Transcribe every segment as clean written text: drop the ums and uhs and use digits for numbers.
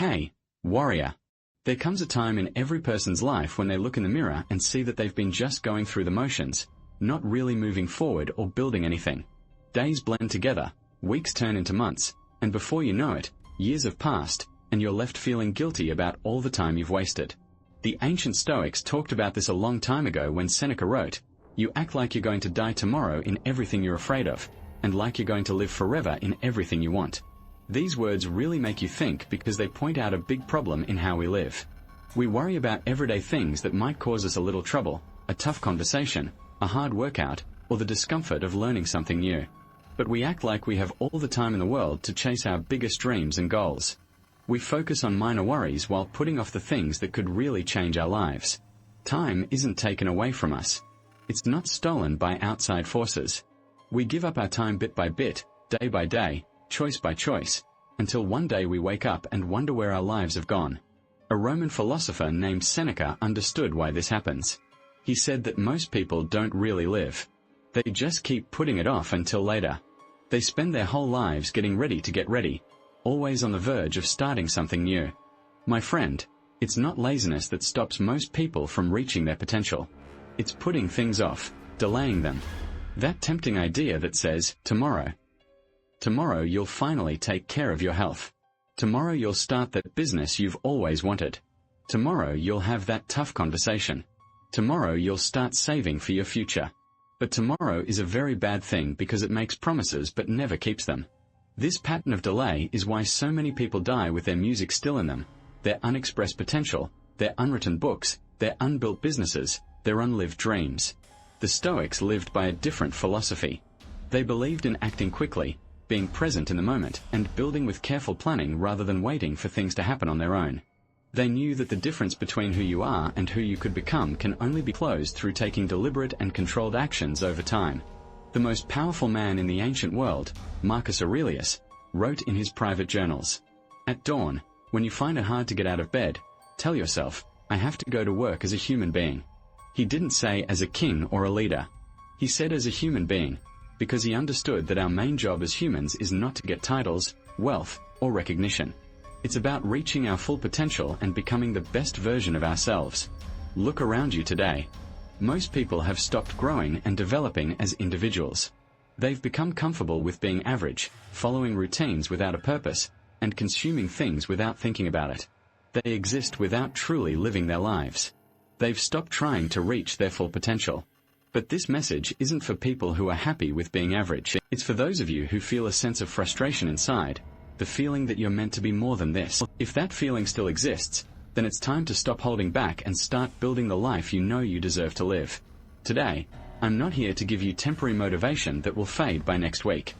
Hey, warrior. There comes a time in every person's life when they look in the mirror and see that they've been just going through the motions, not really moving forward or building anything. Days blend together, weeks turn into months, and before you know it, years have passed, and you're left feeling guilty about all the time you've wasted. The ancient Stoics talked about this a long time ago when Seneca wrote, "You act like you're going to die tomorrow in everything you're afraid of, and like you're going to live forever in everything you want." These words really make you think because they point out a big problem in how we live. We worry about everyday things that might cause us a little trouble, a tough conversation, a hard workout, or the discomfort of learning something new. But we act like we have all the time in the world to chase our biggest dreams and goals. We focus on minor worries while putting off the things that could really change our lives. Time isn't taken away from us. It's not stolen by outside forces. We give up our time bit by bit, day by day, choice by choice, until one day we wake up and wonder where our lives have gone. A Roman philosopher named Seneca understood why this happens. He said that most people don't really live. They just keep putting it off until later. They spend their whole lives getting ready to get ready, always on the verge of starting something new. My friend, it's not laziness that stops most people from reaching their potential. It's putting things off, delaying them. That tempting idea that says, tomorrow. Tomorrow you'll finally take care of your health. Tomorrow you'll start that business you've always wanted. Tomorrow you'll have that tough conversation. Tomorrow you'll start saving for your future. But tomorrow is a very bad thing because it makes promises but never keeps them. This pattern of delay is why so many people die with their music still in them, their unexpressed potential, their unwritten books, their unbuilt businesses, their unlived dreams. The Stoics lived by a different philosophy. They believed in acting quickly, being present in the moment, and building with careful planning rather than waiting for things to happen on their own. They knew that the difference between who you are and who you could become can only be closed through taking deliberate and controlled actions over time. The most powerful man in the ancient world, Marcus Aurelius, wrote in his private journals, "At dawn, when you find it hard to get out of bed, tell yourself, I have to go to work as a human being." He didn't say as a king or a leader. He said as a human being, because he understood that our main job as humans is not to get titles, wealth, or recognition. It's about reaching our full potential and becoming the best version of ourselves. Look around you today. Most people have stopped growing and developing as individuals. They've become comfortable with being average, following routines without a purpose, and consuming things without thinking about it. They exist without truly living their lives. They've stopped trying to reach their full potential. But this message isn't for people who are happy with being average. It's for those of you who feel a sense of frustration inside, the feeling that you're meant to be more than this. If that feeling still exists, then it's time to stop holding back and start building the life you know you deserve to live. Today, I'm not here to give you temporary motivation that will fade by next week.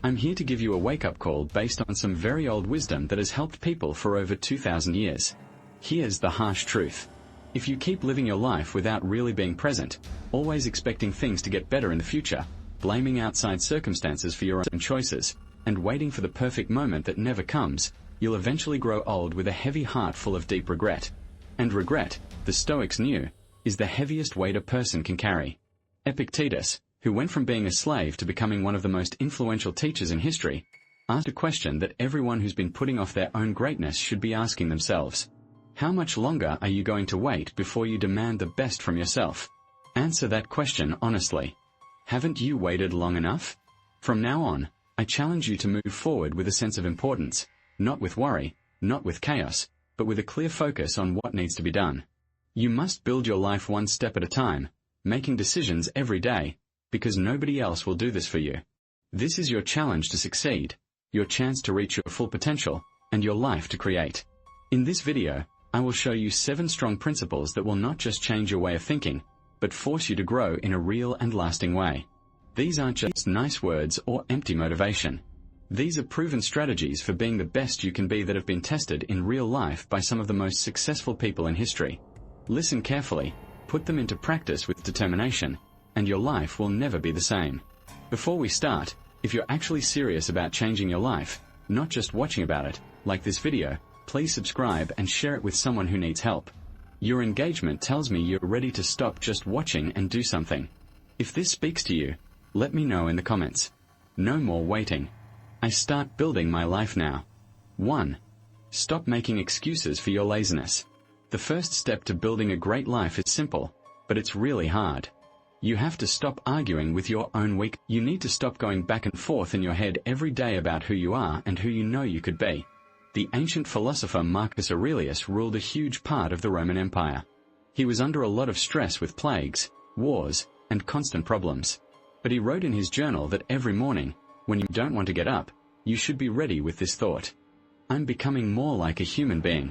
I'm here to give you a wake-up call based on some very old wisdom that has helped people for over 2,000 years. Here's the harsh truth. If you keep living your life without really being present, always expecting things to get better in the future, blaming outside circumstances for your own choices, and waiting for the perfect moment that never comes, you'll eventually grow old with a heavy heart full of deep regret. And regret, the Stoics knew, is the heaviest weight a person can carry. Epictetus, who went from being a slave to becoming one of the most influential teachers in history, asked a question that everyone who's been putting off their own greatness should be asking themselves. How much longer are you going to wait before you demand the best from yourself? Answer that question honestly. Haven't you waited long enough? From now on, I challenge you to move forward with a sense of importance, not with worry, not with chaos, but with a clear focus on what needs to be done. You must build your life one step at a time, making decisions every day, because nobody else will do this for you. This is your challenge to succeed, your chance to reach your full potential, and your life to create. In this video, I will show you 7 strong principles that will not just change your way of thinking, but force you to grow in a real and lasting way. These aren't just nice words or empty motivation. These are proven strategies for being the best you can be that have been tested in real life by some of the most successful people in history. Listen carefully, put them into practice with determination, and your life will never be the same. Before we start, if you're actually serious about changing your life, not just watching about it, like this video, please subscribe and share it with someone who needs help. Your engagement tells me you're ready to stop just watching and do something. If this speaks to you, let me know in the comments. No more waiting. I start building my life now. 1. Stop making excuses for your laziness. The first step to building a great life is simple, but it's really hard. You have to stop arguing with your own weak. You need to stop going back and forth in your head every day about who you are and who you know you could be. The ancient philosopher Marcus Aurelius ruled a huge part of the Roman Empire. He was under a lot of stress with plagues, wars, and constant problems. But he wrote in his journal that every morning, when you don't want to get up, you should be ready with this thought: I'm becoming more like a human being.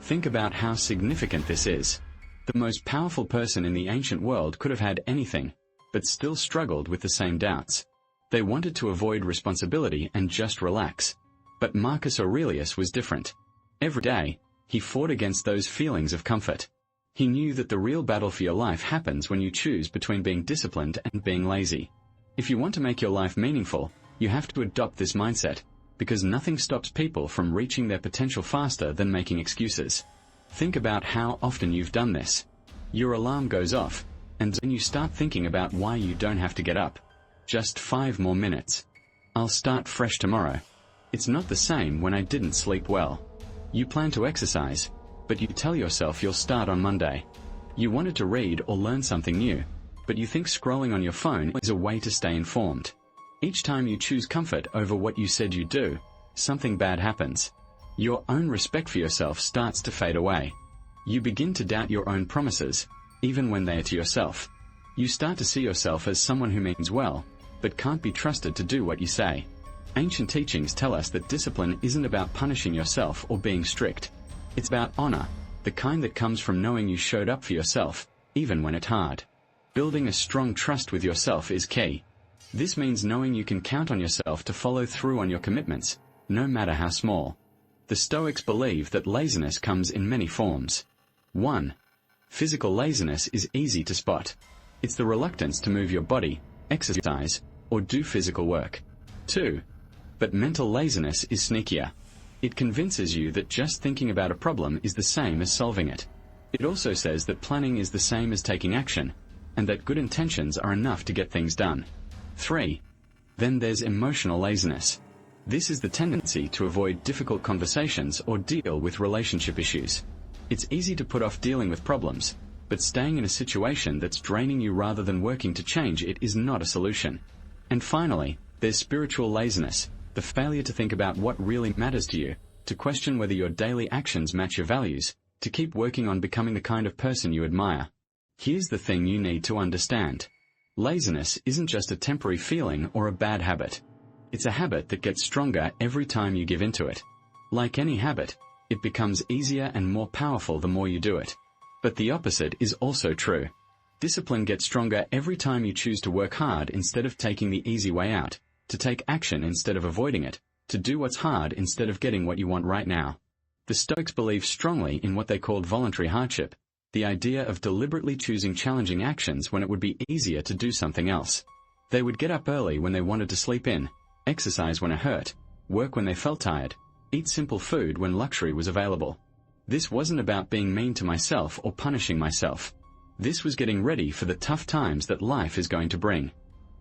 Think about how significant this is. The most powerful person in the ancient world could have had anything, but still struggled with the same doubts. They wanted to avoid responsibility and just relax. But Marcus Aurelius was different. Every day, he fought against those feelings of comfort. He knew that the real battle for your life happens when you choose between being disciplined and being lazy. If you want to make your life meaningful, you have to adopt this mindset, because nothing stops people from reaching their potential faster than making excuses. Think about how often you've done this. Your alarm goes off, and then you start thinking about why you don't have to get up. Just 5 more minutes. I'll start fresh tomorrow. It's not the same when I didn't sleep well. You plan to exercise, but you tell yourself you'll start on Monday. You wanted to read or learn something new, but you think scrolling on your phone is a way to stay informed. Each time you choose comfort over what you said you'd do, something bad happens. Your own respect for yourself starts to fade away. You begin to doubt your own promises, even when they are to yourself. You start to see yourself as someone who means well, but can't be trusted to do what you say. Ancient teachings tell us that discipline isn't about punishing yourself or being strict. It's about honor, the kind that comes from knowing you showed up for yourself, even when it's hard. Building a strong trust with yourself is key. This means knowing you can count on yourself to follow through on your commitments, no matter how small. The Stoics believe that laziness comes in many forms. 1. Physical laziness is easy to spot. It's the reluctance to move your body, exercise, or do physical work. 2. But mental laziness is sneakier. It convinces you that just thinking about a problem is the same as solving it. It also says that planning is the same as taking action, and that good intentions are enough to get things done. 3. Then there's emotional laziness. This is the tendency to avoid difficult conversations or deal with relationship issues. It's easy to put off dealing with problems, but staying in a situation that's draining you rather than working to change it is not a solution. And finally, there's spiritual laziness, the failure to think about what really matters to you, to question whether your daily actions match your values, to keep working on becoming the kind of person you admire. Here's the thing you need to understand. Laziness isn't just a temporary feeling or a bad habit. It's a habit that gets stronger every time you give into it. Like any habit, it becomes easier and more powerful the more you do it. But the opposite is also true. Discipline gets stronger every time you choose to work hard instead of taking the easy way out, to take action instead of avoiding it, to do what's hard instead of getting what you want right now. The Stoics believed strongly in what they called voluntary hardship, the idea of deliberately choosing challenging actions when it would be easier to do something else. They would get up early when they wanted to sleep in, exercise when it hurt, work when they felt tired, eat simple food when luxury was available. This wasn't about being mean to myself or punishing myself. This was getting ready for the tough times that life is going to bring.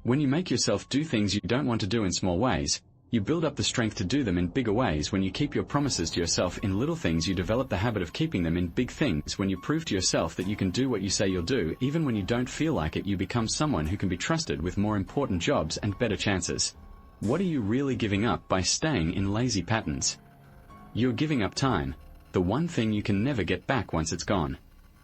When you make yourself do things you don't want to do in small ways, you build up the strength to do them in bigger ways. When you keep your promises to yourself in little things, you develop the habit of keeping them in big things. When you prove to yourself that you can do what you say you'll do, even when you don't feel like it, you become someone who can be trusted with more important jobs and better chances. What are you really giving up by staying in lazy patterns? You're giving up time, the one thing you can never get back once it's gone.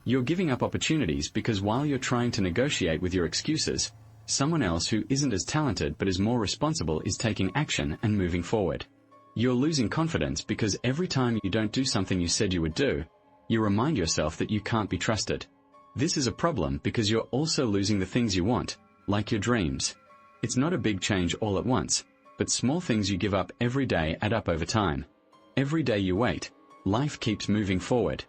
You're giving up opportunities because while you're trying to negotiate with your excuses, someone else who isn't as talented but is more responsible is taking action and moving forward. You're losing confidence because every time you don't do something you said you would do, you remind yourself that you can't be trusted. This is a problem because you're also losing the things you want, like your dreams. It's not a big change all at once, but small things you give up every day add up over time. Every day you wait, life keeps moving forward.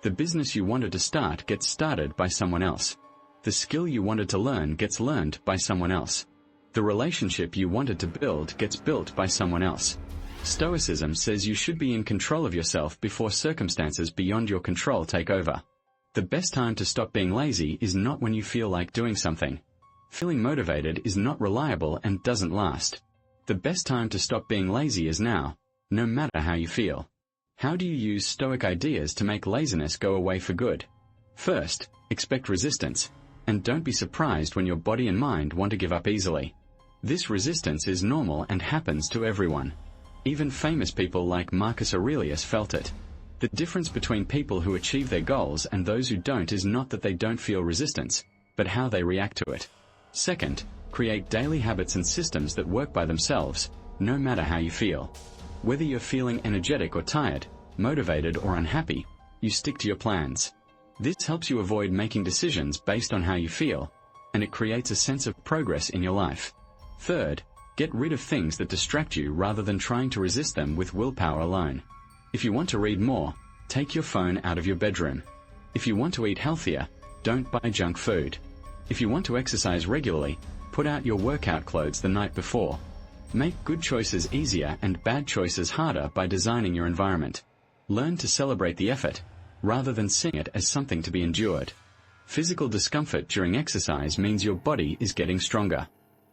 The business you wanted to start gets started by someone else. The skill you wanted to learn gets learned by someone else. The relationship you wanted to build gets built by someone else. Stoicism says you should be in control of yourself before circumstances beyond your control take over. The best time to stop being lazy is not when you feel like doing something. Feeling motivated is not reliable and doesn't last. The best time to stop being lazy is now, no matter how you feel. How do you use Stoic ideas to make laziness go away for good? First, expect resistance, and don't be surprised when your body and mind want to give up easily. This resistance is normal and happens to everyone. Even famous people like Marcus Aurelius felt it. The difference between people who achieve their goals and those who don't is not that they don't feel resistance, but how they react to it. Second, create daily habits and systems that work by themselves, no matter how you feel. Whether you're feeling energetic or tired, motivated or unhappy, you stick to your plans. This helps you avoid making decisions based on how you feel, and it creates a sense of progress in your life. Third, get rid of things that distract you rather than trying to resist them with willpower alone. If you want to read more, take your phone out of your bedroom. If you want to eat healthier, don't buy junk food. If you want to exercise regularly, put out your workout clothes the night before. Make good choices easier and bad choices harder by designing your environment. Learn to celebrate the effort, rather than seeing it as something to be endured. Physical discomfort during exercise means your body is getting stronger.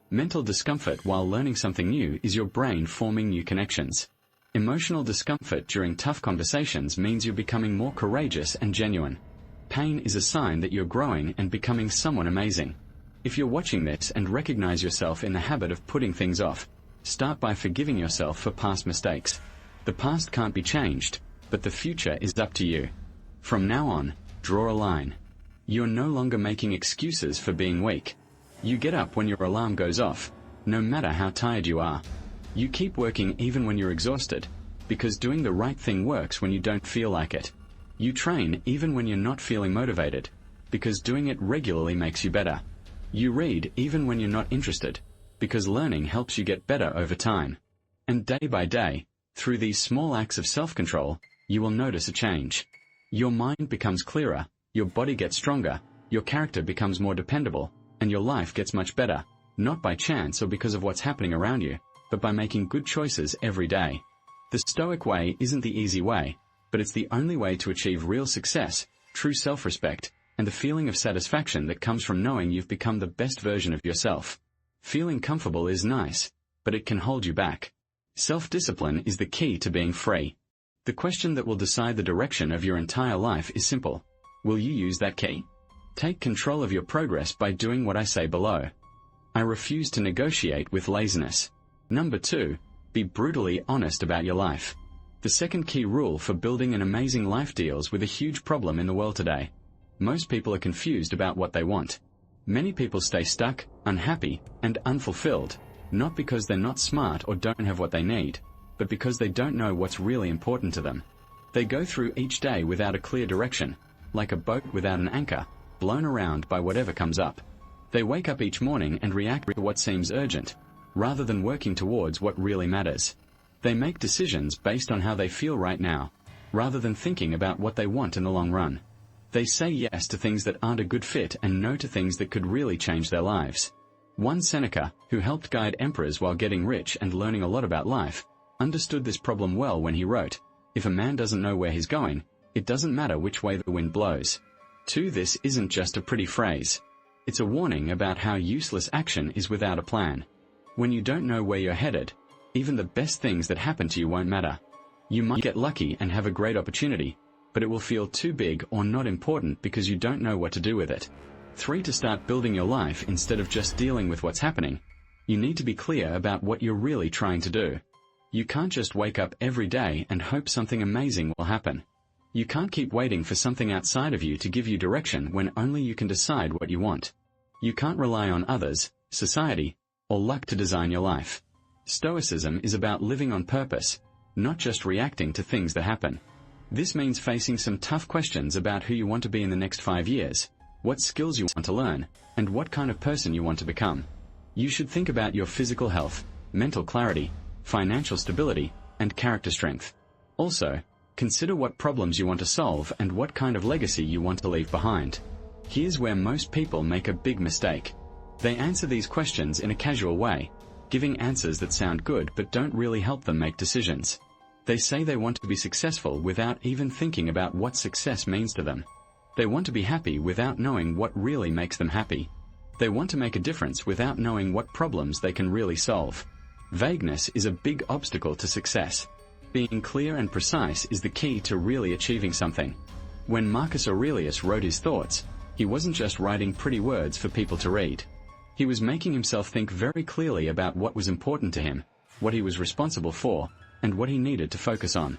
Mental discomfort while learning something new is your brain forming new connections. Emotional discomfort during tough conversations means you're becoming more courageous and genuine. Pain is a sign that you're growing and becoming someone amazing. If you're watching this and recognize yourself in the habit of putting things off, start by forgiving yourself for past mistakes. The past can't be changed, but the future is up to you. From now on, draw a line. You're no longer making excuses for being weak. You get up when your alarm goes off, no matter how tired you are. You keep working even when you're exhausted, because doing the right thing works when you don't feel like it. You train even when you're not feeling motivated, because doing it regularly makes you better. You read even when you're not interested, because learning helps you get better over time. And day by day, through these small acts of self-control, you will notice a change. Your mind becomes clearer, your body gets stronger, your character becomes more dependable, and your life gets much better, not by chance or because of what's happening around you, but by making good choices every day. The Stoic way isn't the easy way, but it's the only way to achieve real success, true self-respect, and the feeling of satisfaction that comes from knowing you've become the best version of yourself. Feeling comfortable is nice, but it can hold you back. Self-discipline is the key to being free. The question that will decide the direction of your entire life is simple. Will you use that key? Take control of your progress by doing what I say below. I refuse to negotiate with laziness. Number 2, be brutally honest about your life. The second key rule for building an amazing life deals with a huge problem in the world today. Most people are confused about what they want. Many people stay stuck, unhappy, and unfulfilled, not because they're not smart or don't have what they need, but because they don't know what's really important to them. They go through each day without a clear direction, like a boat without an anchor, blown around by whatever comes up. They wake up each morning and react to what seems urgent, rather than working towards what really matters. They make decisions based on how they feel right now, rather than thinking about what they want in the long run. They say yes to things that aren't a good fit and no to things that could really change their lives. One Seneca, who helped guide emperors while getting rich and learning a lot about life, understood this problem well when he wrote, "If a man doesn't know where he's going, it doesn't matter which way the wind blows." This isn't just a pretty phrase. It's a warning about how useless action is without a plan. When you don't know where you're headed, even the best things that happen to you won't matter. You might get lucky and have a great opportunity, but it will feel too big or not important because you don't know what to do with it. 3. To start building your life instead of just dealing with what's happening, you need to be clear about what you're really trying to do. You can't just wake up every day and hope something amazing will happen. You can't keep waiting for something outside of you to give you direction when only you can decide what you want. You can't rely on others, society, or luck to design your life. Stoicism is about living on purpose, not just reacting to things that happen. This means facing some tough questions about who you want to be in the next 5 years, what skills you want to learn, and what kind of person you want to become. You should think about your physical health, mental clarity, financial stability, and character strength. Also, consider what problems you want to solve and what kind of legacy you want to leave behind. Here's where most people make a big mistake. They answer these questions in a casual way, giving answers that sound good but don't really help them make decisions. They say they want to be successful without even thinking about what success means to them. They want to be happy without knowing what really makes them happy. They want to make a difference without knowing what problems they can really solve. Vagueness is a big obstacle to success. Being clear and precise is the key to really achieving something. When Marcus Aurelius wrote his thoughts, he wasn't just writing pretty words for people to read. He was making himself think very clearly about what was important to him, what he was responsible for, and what he needed to focus on.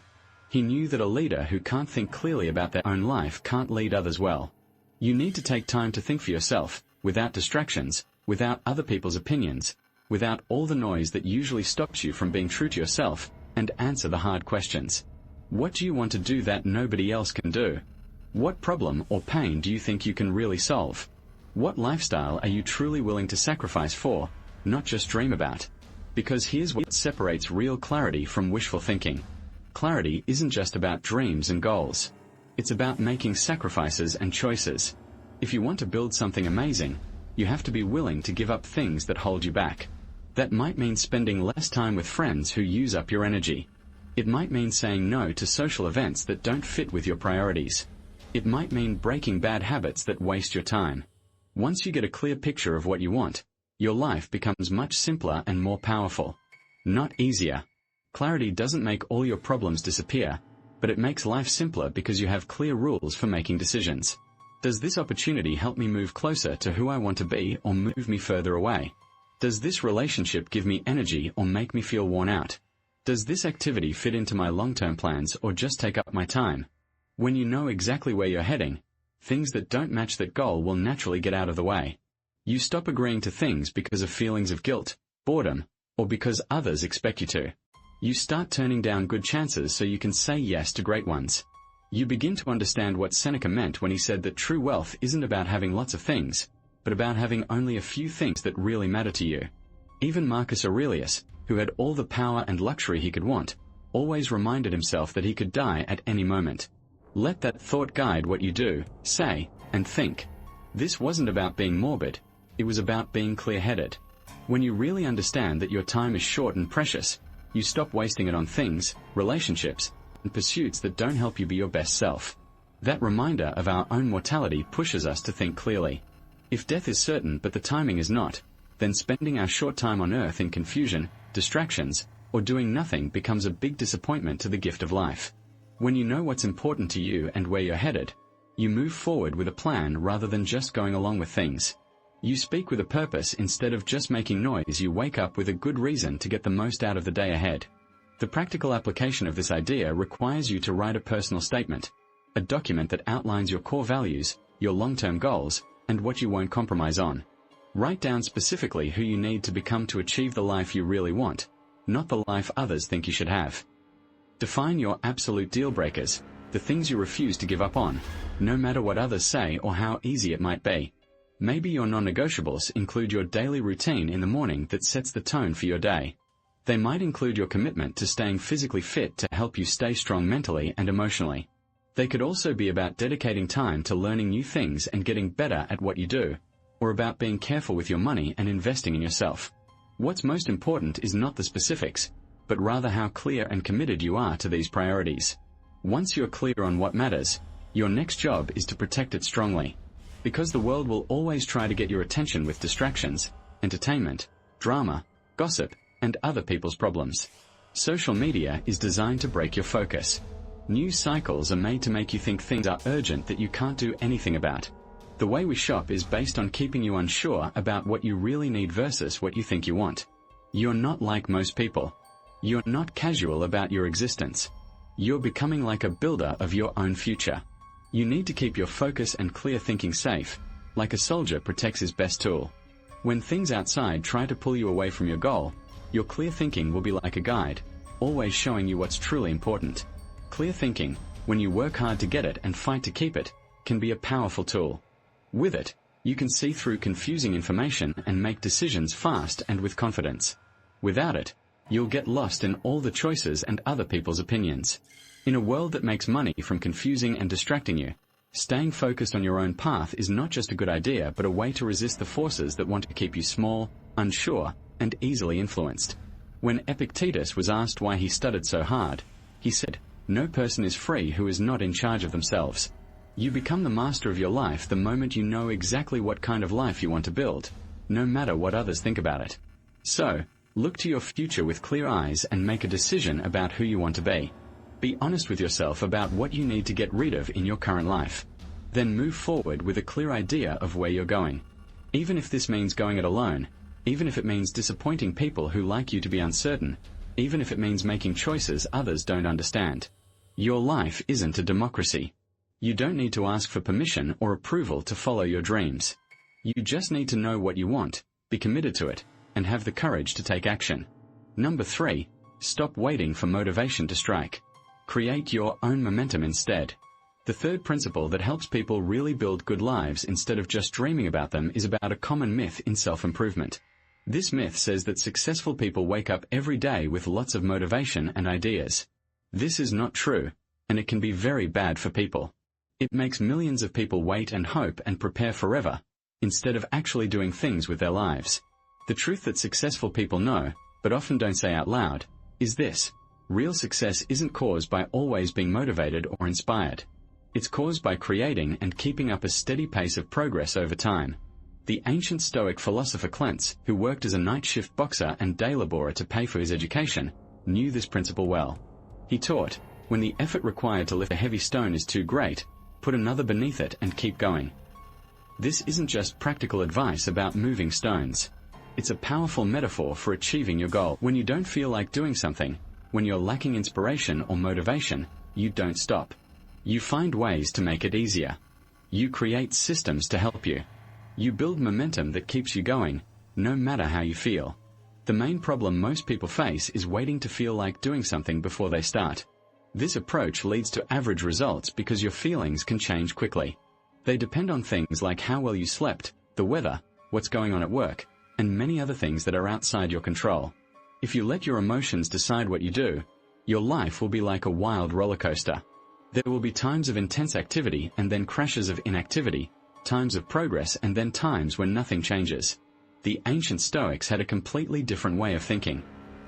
He knew that a leader who can't think clearly about their own life can't lead others well. You need to take time to think for yourself, without distractions, without other people's opinions, without all the noise that usually stops you from being true to yourself, and answer the hard questions. What do you want to do that nobody else can do? What problem or pain do you think you can really solve? What lifestyle are you truly willing to sacrifice for, not just dream about? Because here's what separates real clarity from wishful thinking. Clarity isn't just about dreams and goals. It's about making sacrifices and choices. If you want to build something amazing, you have to be willing to give up things that hold you back. That might mean spending less time with friends who use up your energy. It might mean saying no to social events that don't fit with your priorities. It might mean breaking bad habits that waste your time. Once you get a clear picture of what you want, your life becomes much simpler and more powerful. Not easier. Clarity doesn't make all your problems disappear, but it makes life simpler because you have clear rules for making decisions. Does this opportunity help me move closer to who I want to be or move me further away? Does this relationship give me energy or make me feel worn out? Does this activity fit into my long-term plans or just take up my time? When you know exactly where you're heading, things that don't match that goal will naturally get out of the way. You stop agreeing to things because of feelings of guilt, boredom, or because others expect you to. You start turning down good chances so you can say yes to great ones. You begin to understand what Seneca meant when he said that true wealth isn't about having lots of things, but about having only a few things that really matter to you. Even Marcus Aurelius, who had all the power and luxury he could want, always reminded himself that he could die at any moment. Let that thought guide what you do, say, and think. This wasn't about being morbid, it was about being clear-headed. When you really understand that your time is short and precious, you stop wasting it on things, relationships, and pursuits that don't help you be your best self. That reminder of our own mortality pushes us to think clearly. If death is certain but the timing is not, then spending our short time on earth in confusion, distractions, or doing nothing becomes a big disappointment to the gift of life. When you know what's important to you and where you're headed, you move forward with a plan rather than just going along with things. You speak with a purpose instead of just making noise. You wake up with a good reason to get the most out of the day ahead. The practical application of this idea requires you to write a personal statement, a document that outlines your core values, your long-term goals, and what you won't compromise on. Write down specifically who you need to become to achieve the life you really want, not the life others think you should have. Define your absolute deal breakers, the things you refuse to give up on, no matter what others say or how easy it might be. Maybe your non-negotiables include your daily routine in the morning that sets the tone for your day. They might include your commitment to staying physically fit to help you stay strong mentally and emotionally. They could also be about dedicating time to learning new things and getting better at what you do, or about being careful with your money and investing in yourself. What's most important is not the specifics, but rather how clear and committed you are to these priorities. Once you're clear on what matters, your next job is to protect it strongly. Because the world will always try to get your attention with distractions, entertainment, drama, gossip, and other people's problems. Social media is designed to break your focus. News cycles are made to make you think things are urgent that you can't do anything about. The way we shop is based on keeping you unsure about what you really need versus what you think you want. You're not like most people. You're not casual about your existence. You're becoming like a builder of your own future. You need to keep your focus and clear thinking safe, like a soldier protects his best tool. When things outside try to pull you away from your goal, your clear thinking will be like a guide, always showing you what's truly important. Clear thinking, when you work hard to get it and fight to keep it, can be a powerful tool. With it, you can see through confusing information and make decisions fast and with confidence. Without it, you'll get lost in all the choices and other people's opinions. In a world that makes money from confusing and distracting you, staying focused on your own path is not just a good idea but a way to resist the forces that want to keep you small, unsure, and easily influenced. When Epictetus was asked why he studied so hard, he said, "No person is free who is not in charge of themselves." You become the master of your life the moment you know exactly what kind of life you want to build, no matter what others think about it. So, Look to your future with clear eyes and make a decision about who you want to be. Be honest with yourself about what you need to get rid of in your current life. Then move forward with a clear idea of where you're going. Even if this means going it alone, even if it means disappointing people who like you to be uncertain, even if it means making choices others don't understand. Your life isn't a democracy. You don't need to ask for permission or approval to follow your dreams. You just need to know what you want, be committed to it, and have the courage to take action. Number 3, stop waiting for motivation to strike. Create your own momentum instead. The third principle that helps people really build good lives instead of just dreaming about them is about a common myth in self-improvement. This myth says that successful people wake up every day with lots of motivation and ideas. This is not true, and it can be very bad for people. It makes millions of people wait and hope and prepare forever, instead of actually doing things with their lives. The truth that successful people know, but often don't say out loud, is this: real success isn't caused by always being motivated or inspired. It's caused by creating and keeping up a steady pace of progress over time. The ancient Stoic philosopher Clence, who worked as a night shift boxer and day laborer to pay for his education, knew this principle well. He taught, when the effort required to lift a heavy stone is too great, put another beneath it and keep going. This isn't just practical advice about moving stones. It's a powerful metaphor for achieving your goal. When you don't feel like doing something, when you're lacking inspiration or motivation, you don't stop. You find ways to make it easier. You create systems to help you. You build momentum that keeps you going, no matter how you feel. The main problem most people face is waiting to feel like doing something before they start. This approach leads to average results because your feelings can change quickly. They depend on things like how well you slept, the weather, what's going on at work, and many other things that are outside your control. If you let your emotions decide what you do, your life will be like a wild roller coaster. There will be times of intense activity and then crashes of inactivity, times of progress and then times when nothing changes. The ancient Stoics had a completely different way of thinking.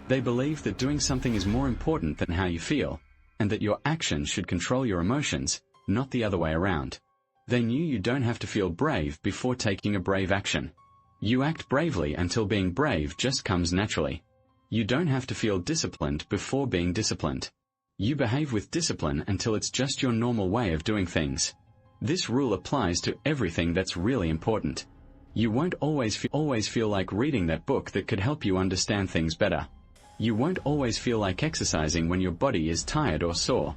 They believed that doing something is more important than how you feel, and that your actions should control your emotions, not the other way around. They knew you don't have to feel brave before taking a brave action. You act bravely until being brave just comes naturally. You don't have to feel disciplined before being disciplined. You behave with discipline until it's just your normal way of doing things. This rule applies to everything that's really important. You won't always feel like reading that book that could help you understand things better. You won't always feel like exercising when your body is tired or sore.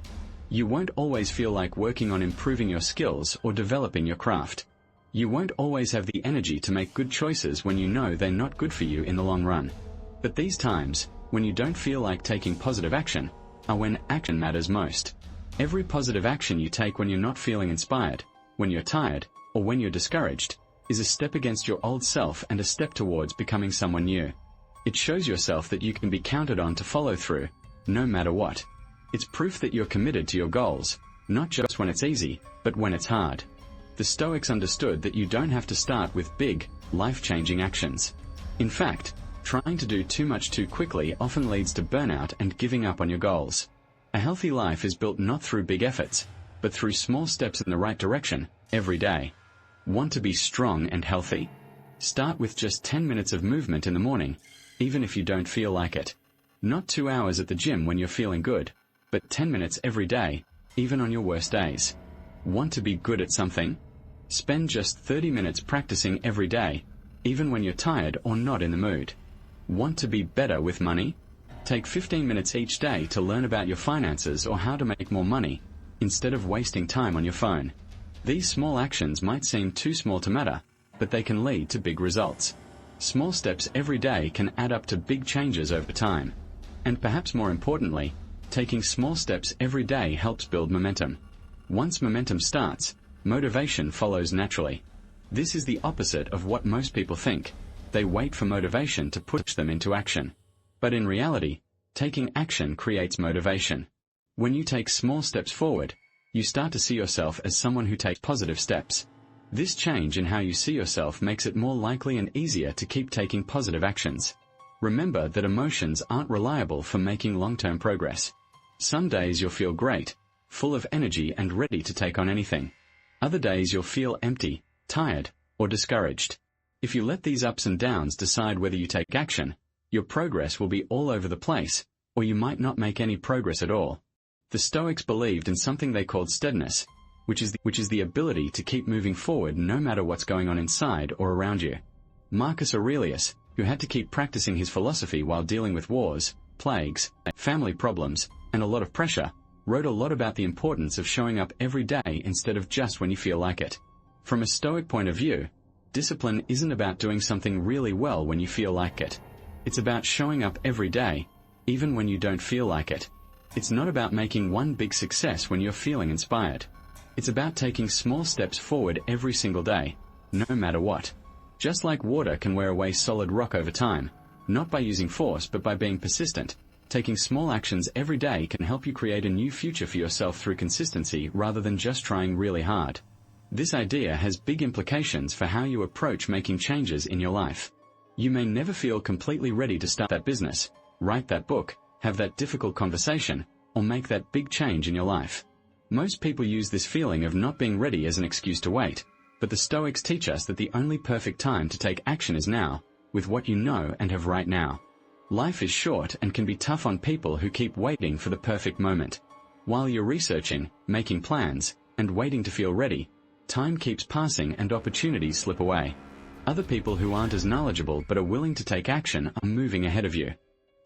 You won't always feel like working on improving your skills or developing your craft. You won't always have the energy to make good choices when you know they're not good for you in the long run. But these times, when you don't feel like taking positive action, are when action matters most. Every positive action you take when you're not feeling inspired, when you're tired, or when you're discouraged, is a step against your old self and a step towards becoming someone new. It shows yourself that you can be counted on to follow through, no matter what. It's proof that you're committed to your goals, not just when it's easy, but when it's hard. The Stoics understood that you don't have to start with big, life-changing actions. In fact, trying to do too much too quickly often leads to burnout and giving up on your goals. A healthy life is built not through big efforts, but through small steps in the right direction, every day. Want to be strong and healthy? Start with just 10 minutes of movement in the morning, even if you don't feel like it. Not 2 hours at the gym when you're feeling good, but 10 minutes every day, even on your worst days. Want to be good at something? Spend just 30 minutes practicing every day, even when you're tired or not in the mood. Want to be better with money? Take 15 minutes each day to learn about your finances or how to make more money, instead of wasting time on your phone. These small actions might seem too small to matter, but they can lead to big results. Small steps every day can add up to big changes over time. And perhaps more importantly, taking small steps every day helps build momentum. Once momentum starts, motivation follows naturally. This is the opposite of what most people think. They wait for motivation to push them into action. But in reality, taking action creates motivation. When you take small steps forward, you start to see yourself as someone who takes positive steps. This change in how you see yourself makes it more likely and easier to keep taking positive actions. Remember that emotions aren't reliable for making long-term progress. Some days you'll feel great, full of energy and ready to take on anything. Other days you'll feel empty, tired, or discouraged. If you let these ups and downs decide whether you take action, Your progress will be all over the place, or you might not make any progress at all. The Stoics believed in something they called steadiness, which is the ability to keep moving forward no matter what's going on inside or around you. Marcus Aurelius, who had to keep practicing his philosophy while dealing with wars, plagues, family problems, and a lot of pressure, wrote a lot about the importance of showing up every day instead of just when you feel like it. From a Stoic point of view, discipline isn't about doing something really well when you feel like it. It's about showing up every day, even when you don't feel like it. It's not about making one big success when you're feeling inspired. It's about taking small steps forward every single day, no matter what. Just like water can wear away solid rock over time, not by using force but by being persistent, taking small actions every day can help you create a new future for yourself through consistency rather than just trying really hard. This idea has big implications for how you approach making changes in your life. You may never feel completely ready to start that business, write that book, have that difficult conversation, or make that big change in your life. Most people use this feeling of not being ready as an excuse to wait, but the Stoics teach us that the only perfect time to take action is now, with what you know and have right now. Life is short and can be tough on people who keep waiting for the perfect moment. While you're researching, making plans, and waiting to feel ready, time keeps passing and opportunities slip away. Other people who aren't as knowledgeable but are willing to take action are moving ahead of you.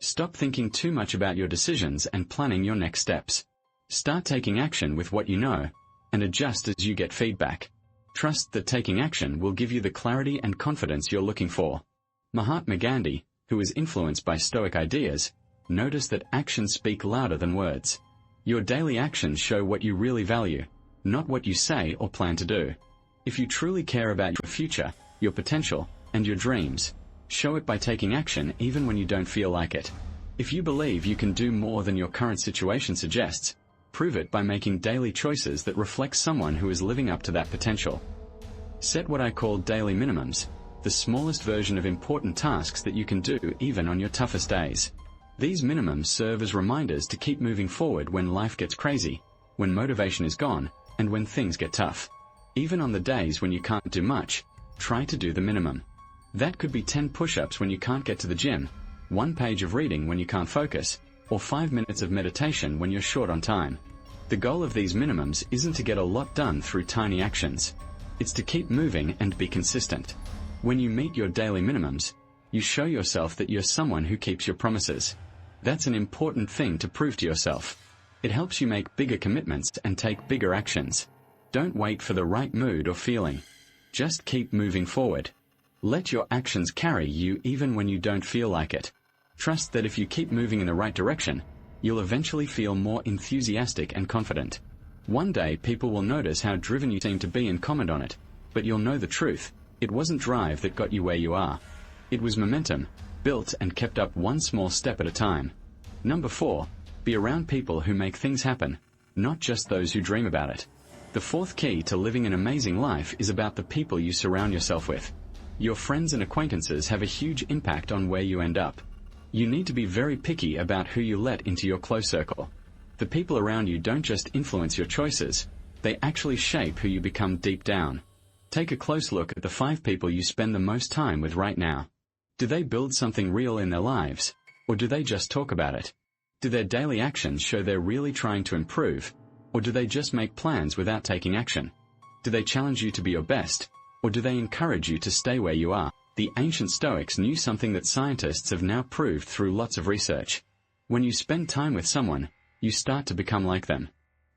Stop thinking too much about your decisions and planning your next steps. Start taking action with what you know, and adjust as you get feedback. Trust that taking action will give you the clarity and confidence you're looking for. Mahatma Gandhi, who was influenced by Stoic ideas, noticed that actions speak louder than words. Your daily actions show what you really value, not what you say or plan to do. If you truly care about your future, your potential, and your dreams, show it by taking action even when you don't feel like it. If you believe you can do more than your current situation suggests, prove it by making daily choices that reflect someone who is living up to that potential. Set what I call daily minimums, the smallest version of important tasks that you can do even on your toughest days. These minimums serve as reminders to keep moving forward when life gets crazy, when motivation is gone, and when things get tough. Even on the days when you can't do much, try to do the minimum. That could be 10 push-ups when you can't get to the gym, 1 page of reading when you can't focus, or 5 minutes of meditation when you're short on time. The goal of these minimums isn't to get a lot done through tiny actions. It's to keep moving and be consistent. When you meet your daily minimums, you show yourself that you're someone who keeps your promises. That's an important thing to prove to yourself. It helps you make bigger commitments and take bigger actions. Don't wait for the right mood or feeling. Just keep moving forward. Let your actions carry you even when you don't feel like it. Trust that if you keep moving in the right direction, you'll eventually feel more enthusiastic and confident. One day people will notice how driven you seem to be and comment on it, but you'll know the truth. It wasn't drive that got you where you are. It was momentum, built and kept up one small step at a time. Number 4, be around people who make things happen, not just those who dream about it. The 4th key to living an amazing life is about the people you surround yourself with. Your friends and acquaintances have a huge impact on where you end up. You need to be very picky about who you let into your close circle. The people around you don't just influence your choices, they actually shape who you become deep down. Take a close look at the 5 people you spend the most time with right now. Do they build something real in their lives, or do they just talk about it? Do their daily actions show they're really trying to improve, or do they just make plans without taking action? Do they challenge you to be your best, or do they encourage you to stay where you are? The ancient Stoics knew something that scientists have now proved through lots of research. When you spend time with someone, you start to become like them.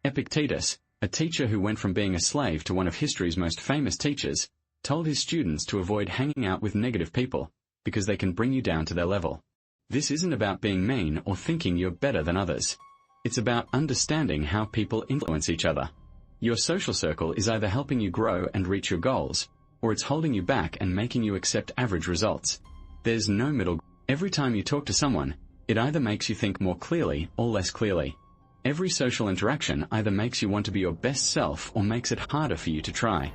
Epictetus, a teacher who went from being a slave to one of history's most famous teachers, told his students to avoid hanging out with negative people, because they can bring you down to their level. This isn't about being mean or thinking you're better than others. It's about understanding how people influence each other. Your social circle is either helping you grow and reach your goals, or it's holding you back and making you accept average results. There's no middle. Every time you talk to someone, it either makes you think more clearly or less clearly. Every social interaction either makes you want to be your best self or makes it harder for you to try.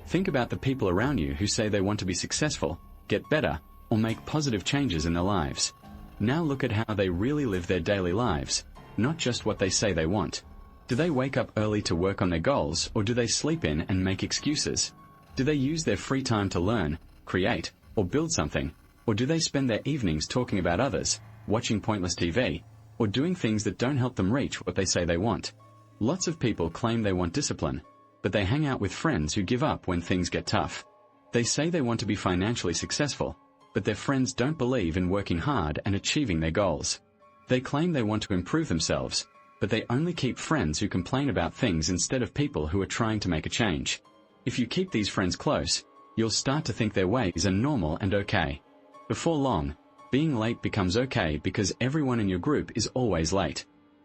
Think about the people around you who say they want to be successful, get better, or make positive changes in their lives. Now look at how they really live their daily lives, not just what they say they want. Do they wake up early to work on their goals, or do they sleep in and make excuses? Do they use their free time to learn, create, or build something, Or do they spend their evenings talking about others, watching pointless TV, or doing things that don't help them reach what they say they want? Lots of people claim they want discipline, but they hang out with friends who give up when things get tough. They say they want to be financially successful, but their friends don't believe in working hard and achieving their goals. They claim they want to improve themselves, but they only keep friends who complain about things instead of people who are trying to make a change. If you keep these friends close, you'll start to think their ways are normal and okay. Before long, being late becomes okay because everyone in your group is always late.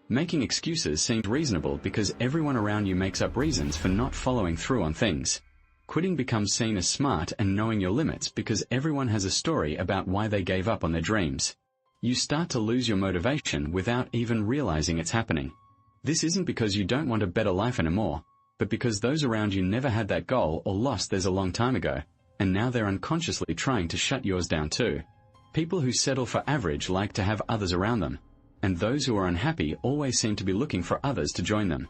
Making excuses seems reasonable because everyone around you makes up reasons for not following through on things. Quitting becomes seen as smart and knowing your limits because everyone has a story about why they gave up on their dreams. You start to lose your motivation without even realizing it's happening. This isn't because you don't want a better life anymore, but because those around you never had that goal or lost theirs a long time ago, and now they're unconsciously trying to shut yours down too. People who settle for average like to have others around them, and those who are unhappy always seem to be looking for others to join them.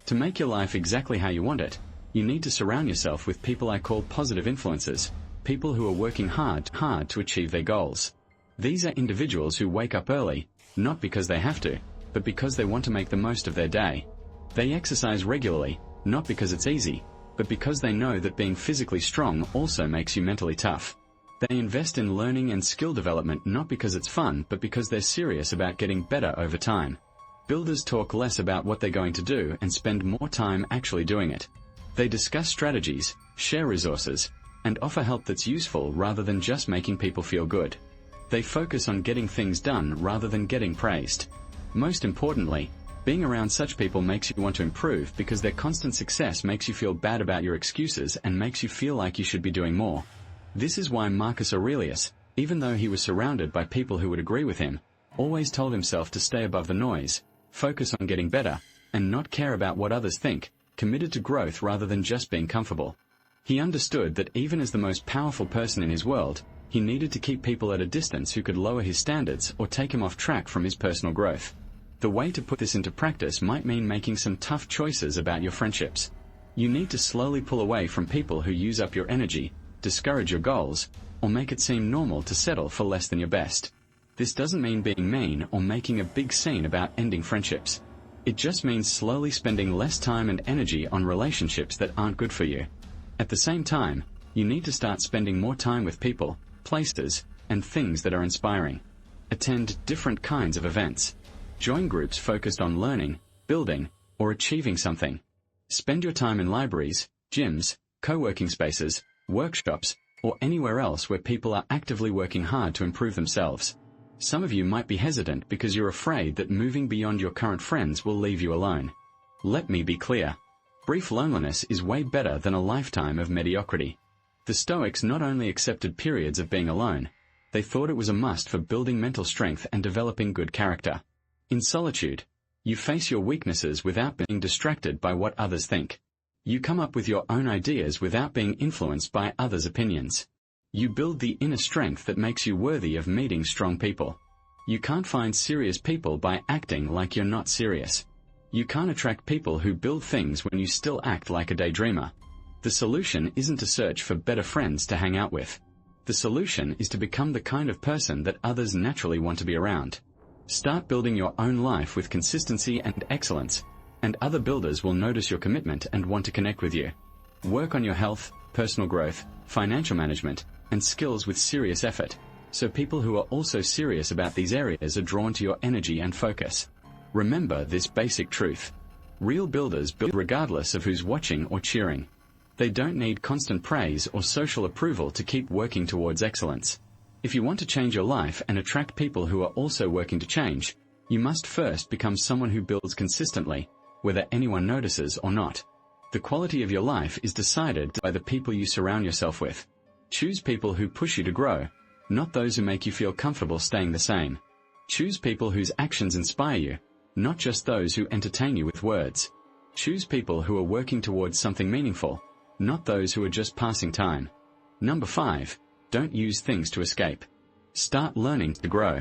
To make your life exactly how you want it, you need to surround yourself with people I call positive influences, people who are working hard to achieve their goals. These are individuals who wake up early, not because they have to, but because they want to make the most of their day. They exercise regularly, not because it's easy, but because they know that being physically strong also makes you mentally tough. They invest in learning and skill development not because it's fun, but because they're serious about getting better over time. Builders talk less about what they're going to do and spend more time actually doing it. They discuss strategies, share resources, and offer help that's useful rather than just making people feel good. They focus on getting things done rather than getting praised. Most importantly, being around such people makes you want to improve because their constant success makes you feel bad about your excuses and makes you feel like you should be doing more. This is why Marcus Aurelius, even though he was surrounded by people who would agree with him, always told himself to stay above the noise, focus on getting better, and not care about what others think, committed to growth rather than just being comfortable. He understood that even as the most powerful person in his world, he needed to keep people at a distance who could lower his standards or take him off track from his personal growth. The way to put this into practice might mean making some tough choices about your friendships. You need to slowly pull away from people who use up your energy, discourage your goals, or make it seem normal to settle for less than your best. This doesn't mean being mean or making a big scene about ending friendships. It just means slowly spending less time and energy on relationships that aren't good for you. At the same time, you need to start spending more time with people, places, and things that are inspiring. Attend different kinds of events. Join groups focused on learning, building, or achieving something. Spend your time in libraries, gyms, co-working spaces, workshops, or anywhere else where people are actively working hard to improve themselves. Some of you might be hesitant because you're afraid that moving beyond your current friends will leave you alone. Let me be clear. Brief loneliness is way better than a lifetime of mediocrity. The Stoics not only accepted periods of being alone, they thought it was a must for building mental strength and developing good character. In solitude, you face your weaknesses without being distracted by what others think. You come up with your own ideas without being influenced by others' opinions. You build the inner strength that makes you worthy of meeting strong people. You can't find serious people by acting like you're not serious. You can't attract people who build things when you still act like a daydreamer. The solution isn't to search for better friends to hang out with. The solution is to become the kind of person that others naturally want to be around. Start building your own life with consistency and excellence, and other builders will notice your commitment and want to connect with you. Work on your health, personal growth, financial management, and skills with serious effort, so people who are also serious about these areas are drawn to your energy and focus. Remember this basic truth. Real builders build regardless of who's watching or cheering. They don't need constant praise or social approval to keep working towards excellence. If you want to change your life and attract people who are also working to change, you must first become someone who builds consistently, whether anyone notices or not. The quality of your life is decided by the people you surround yourself with. Choose people who push you to grow, not those who make you feel comfortable staying the same. Choose people whose actions inspire you, not just those who entertain you with words. Choose people who are working towards something meaningful, not those who are just passing time. Number 5. Don't use things to escape. Start learning to grow.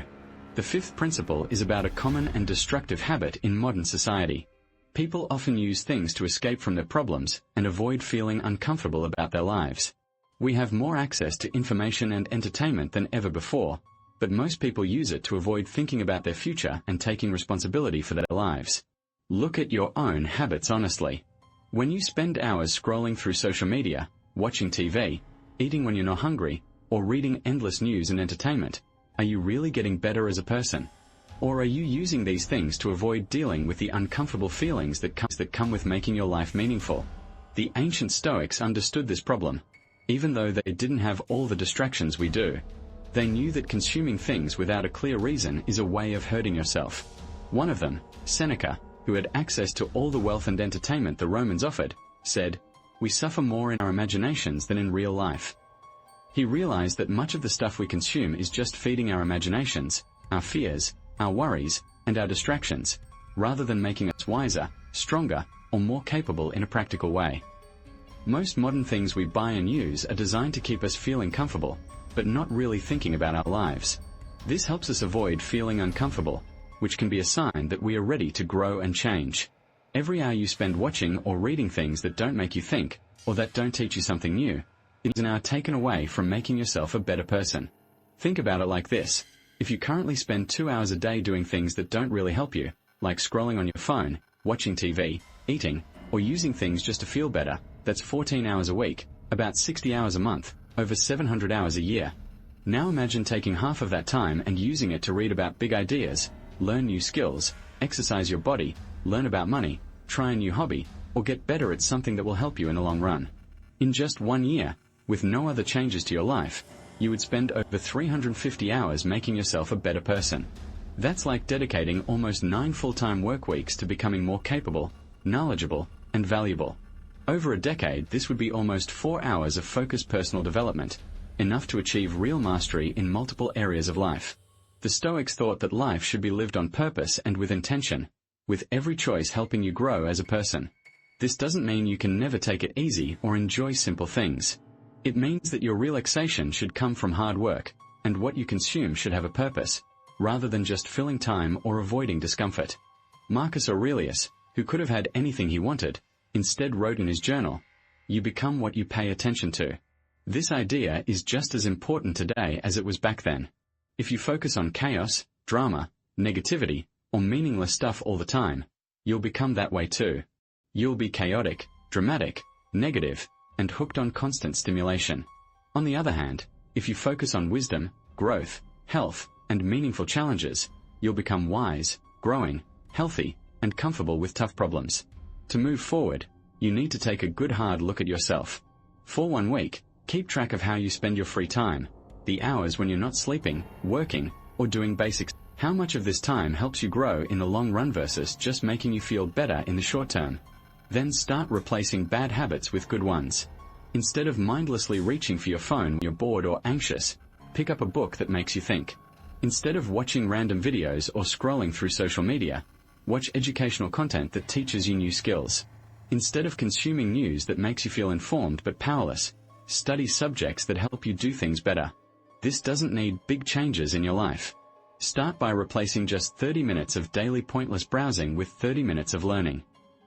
The 5th principle is about a common and destructive habit in modern society. People often use things to escape from their problems and avoid feeling uncomfortable about their lives. We have more access to information and entertainment than ever before, but most people use it to avoid thinking about their future and taking responsibility for their lives. Look at your own habits honestly. When you spend hours scrolling through social media, watching TV, eating when you're not hungry, or reading endless news and entertainment, are you really getting better as a person? Or are you using these things to avoid dealing with the uncomfortable feelings that come with making your life meaningful? The ancient Stoics understood this problem. Even though they didn't have all the distractions we do, they knew that consuming things without a clear reason is a way of hurting yourself. One of them, Seneca, who had access to all the wealth and entertainment the Romans offered, said, "We suffer more in our imaginations than in real life." He realized that much of the stuff we consume is just feeding our imaginations, our fears, our worries, and our distractions, rather than making us wiser, stronger, or more capable in a practical way. Most modern things we buy and use are designed to keep us feeling comfortable, but not really thinking about our lives. This helps us avoid feeling uncomfortable, which can be a sign that we are ready to grow and change. Every hour you spend watching or reading things that don't make you think, or that don't teach you something new, is an hour taken away from making yourself a better person. Think about it like this. If you currently spend 2 hours a day doing things that don't really help you, like scrolling on your phone, watching TV, eating, or using things just to feel better, that's 14 hours a week, about 60 hours a month, over 700 hours a year. Now imagine taking half of that time and using it to read about big ideas, learn new skills, exercise your body, learn about money, try a new hobby, or get better at something that will help you in the long run. In just 1 year, with no other changes to your life, you would spend over 350 hours making yourself a better person. That's like dedicating almost 9 full-time work weeks to becoming more capable, knowledgeable, and valuable. Over a decade, this would be almost 4 hours of focused personal development, enough to achieve real mastery in multiple areas of life. The Stoics thought that life should be lived on purpose and with intention, with every choice helping you grow as a person. This doesn't mean you can never take it easy or enjoy simple things. It means that your relaxation should come from hard work, and what you consume should have a purpose, rather than just filling time or avoiding discomfort. Marcus Aurelius, who could have had anything he wanted, instead wrote in his journal, "You become what you pay attention to." This idea is just as important today as it was back then. If you focus on chaos, drama, negativity, or meaningless stuff all the time, you'll become that way too. You'll be chaotic, dramatic, negative, and hooked on constant stimulation. On the other hand, if you focus on wisdom, growth, health, and meaningful challenges, you'll become wise, growing, healthy, and comfortable with tough problems. To move forward, you need to take a good hard look at yourself. For 1 week, keep track of how you spend your free time, the hours when you're not sleeping, working, or doing basics. How much of this time helps you grow in the long run versus just making you feel better in the short term? Then start replacing bad habits with good ones. Instead of mindlessly reaching for your phone when you're bored or anxious, pick up a book that makes you think. Instead of watching random videos or scrolling through social media, watch educational content that teaches you new skills. Instead of consuming news that makes you feel informed but powerless, study subjects that help you do things better. This doesn't need big changes in your life. Start by replacing just 30 minutes of daily pointless browsing with 30 minutes of learning.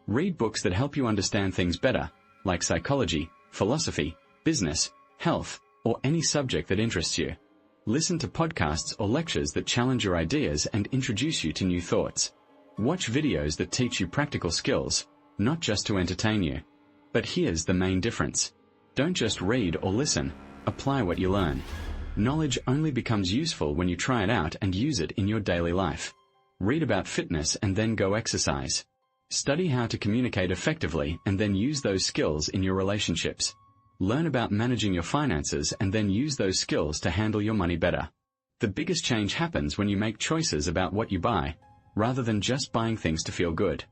Read books that help you understand things better, like psychology, philosophy, business, health, or any subject that interests you. Listen to podcasts or lectures that challenge your ideas and introduce you to new thoughts. Watch videos that teach you practical skills, not just to entertain you. But here's the main difference. Don't just read or listen, apply what you learn. Knowledge only becomes useful when you try it out and use it in your daily life. Read about fitness and then go exercise. Study how to communicate effectively and then use those skills in your relationships. Learn about managing your finances and then use those skills to handle your money better. The biggest change happens when you make choices about what you buy, rather than just buying things to feel good.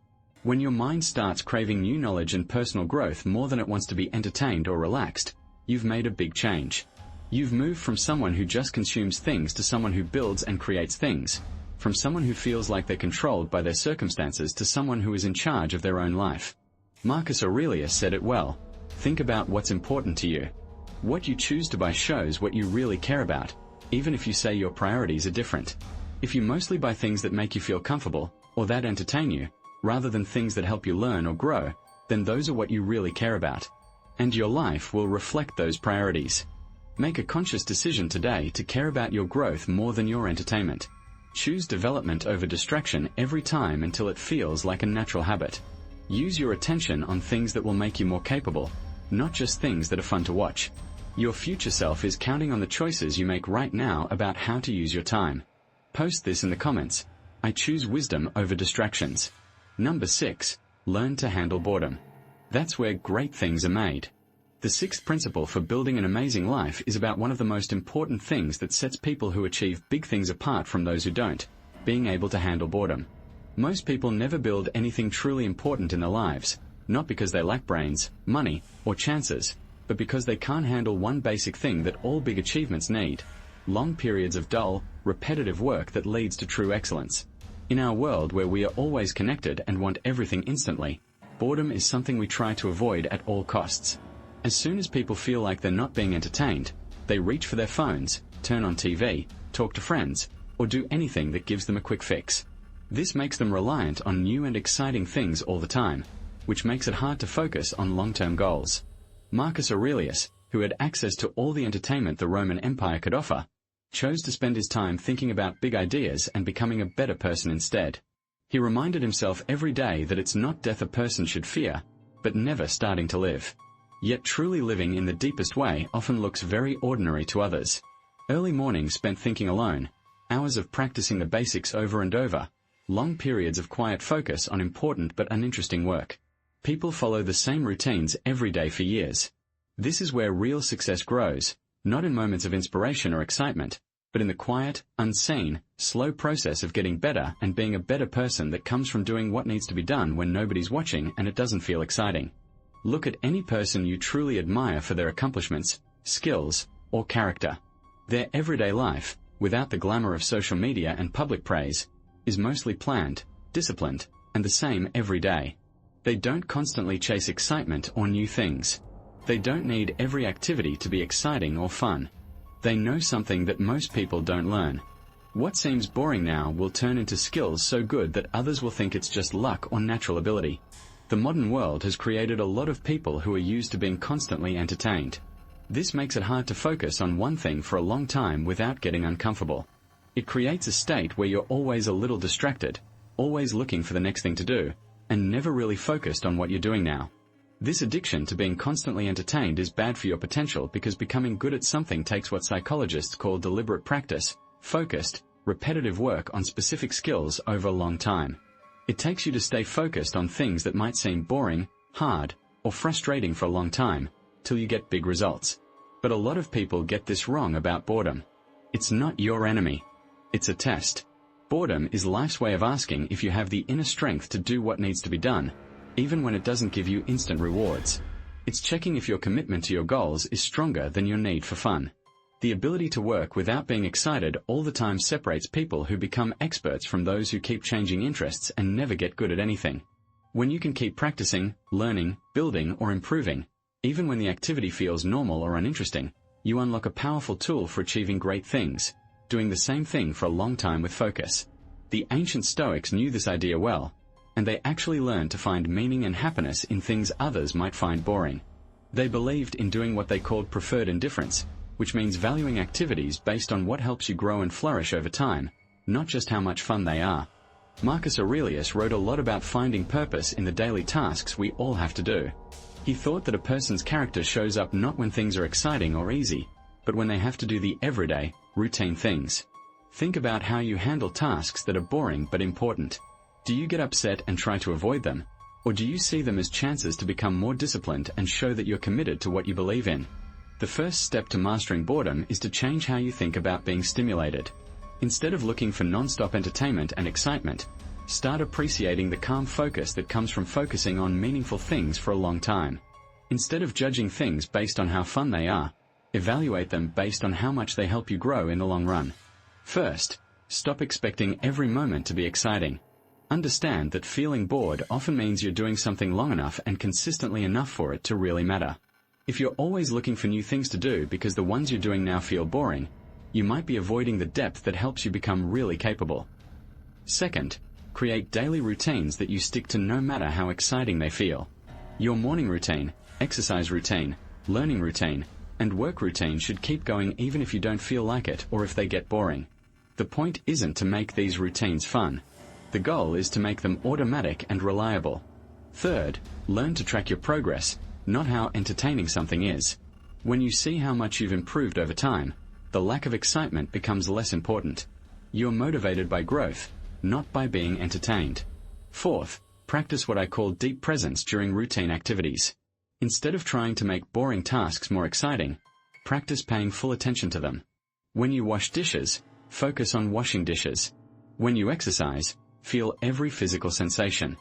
When your mind starts craving new knowledge and personal growth more than it wants to be entertained or relaxed, you've made a big change. You've moved from someone who just consumes things to someone who builds and creates things, from someone who feels like they're controlled by their circumstances to someone who is in charge of their own life. Marcus Aurelius said it well, think about what's important to you. What you choose to buy shows what you really care about, even if you say your priorities are different. If you mostly buy things that make you feel comfortable, or that entertain you, rather than things that help you learn or grow, then those are what you really care about. and your life will reflect those priorities. Make a conscious decision today to care about your growth more than your entertainment. Choose development over distraction every time until it feels like a natural habit. Use your attention on things that will make you more capable, not just things that are fun to watch. Your future self is counting on the choices you make right now about how to use your time. Post this in the comments. I choose wisdom over distractions. Number 6. Learn to handle boredom. That's where great things are made. The 6th principle for building an amazing life is about one of the most important things that sets people who achieve big things apart from those who don't: being able to handle boredom. Most people never build anything truly important in their lives, not because they lack brains, money, or chances, but because they can't handle one basic thing that all big achievements need: long periods of dull, repetitive work that leads to true excellence. In our world where we are always connected and want everything instantly, boredom is something we try to avoid at all costs. As soon as people feel like they're not being entertained, they reach for their phones, turn on TV, talk to friends, or do anything that gives them a quick fix. This makes them reliant on new and exciting things all the time, which makes it hard to focus on long-term goals. Marcus Aurelius, who had access to all the entertainment the Roman Empire could offer, chose to spend his time thinking about big ideas and becoming a better person instead. He reminded himself every day that it's not death a person should fear, but never starting to live. Yet truly living in the deepest way often looks very ordinary to others. Early mornings spent thinking alone, hours of practicing the basics over and over, long periods of quiet focus on important but uninteresting work. People follow the same routines every day for years. This is where real success grows, not in moments of inspiration or excitement, but in the quiet, unseen, slow process of getting better and being a better person that comes from doing what needs to be done when nobody's watching and it doesn't feel exciting. Look at any person you truly admire for their accomplishments, skills, or character. Their everyday life, without the glamour of social media and public praise, is mostly planned, disciplined, and the same every day. They don't constantly chase excitement or new things. They don't need every activity to be exciting or fun. They know something that most people don't learn. What seems boring now will turn into skills so good that others will think it's just luck or natural ability. The modern world has created a lot of people who are used to being constantly entertained. This makes it hard to focus on one thing for a long time without getting uncomfortable. It creates a state where you're always a little distracted, always looking for the next thing to do, and never really focused on what you're doing now. This addiction to being constantly entertained is bad for your potential because becoming good at something takes what psychologists call deliberate practice, focused, repetitive work on specific skills over a long time. It takes you to stay focused on things that might seem boring, hard, or frustrating for a long time, till you get big results. But a lot of people get this wrong about boredom. It's not your enemy. It's a test. Boredom is life's way of asking if you have the inner strength to do what needs to be done, even when it doesn't give you instant rewards. It's checking if your commitment to your goals is stronger than your need for fun. The ability to work without being excited all the time separates people who become experts from those who keep changing interests and never get good at anything. When you can keep practicing, learning, building, or improving, even when the activity feels normal or uninteresting, you unlock a powerful tool for achieving great things, doing the same thing for a long time with focus. The ancient Stoics knew this idea well, and they actually learned to find meaning and happiness in things others might find boring. They believed in doing what they called preferred indifference, which means valuing activities based on what helps you grow and flourish over time, not just how much fun they are. Marcus Aurelius wrote a lot about finding purpose in the daily tasks we all have to do. He thought that a person's character shows up not when things are exciting or easy, but when they have to do the everyday, routine things. Think about how you handle tasks that are boring but important. Do you get upset and try to avoid them, or do you see them as chances to become more disciplined and show that you're committed to what you believe in? The first step to mastering boredom is to change how you think about being stimulated. Instead of looking for non-stop entertainment and excitement, start appreciating the calm focus that comes from focusing on meaningful things for a long time. Instead of judging things based on how fun they are, evaluate them based on how much they help you grow in the long run. First, stop expecting every moment to be exciting. Understand that feeling bored often means you're doing something long enough and consistently enough for it to really matter. If you're always looking for new things to do because the ones you're doing now feel boring, you might be avoiding the depth that helps you become really capable. Second, create daily routines that you stick to no matter how exciting they feel. Your morning routine, Exercise routine, learning routine, and work routine should keep going even if you don't feel like it or if they get boring. The point isn't to make these routines fun. The goal is to make them automatic and reliable. Third, learn to track your progress, not how entertaining something is. When you see how much you've improved over time, the lack of excitement becomes less important. You're motivated by growth, not by being entertained. Fourth, practice what I call deep presence during routine activities. Instead of trying to make boring tasks more exciting, practice paying full attention to them. When you wash dishes, focus on washing dishes. When you exercise, feel every physical sensation.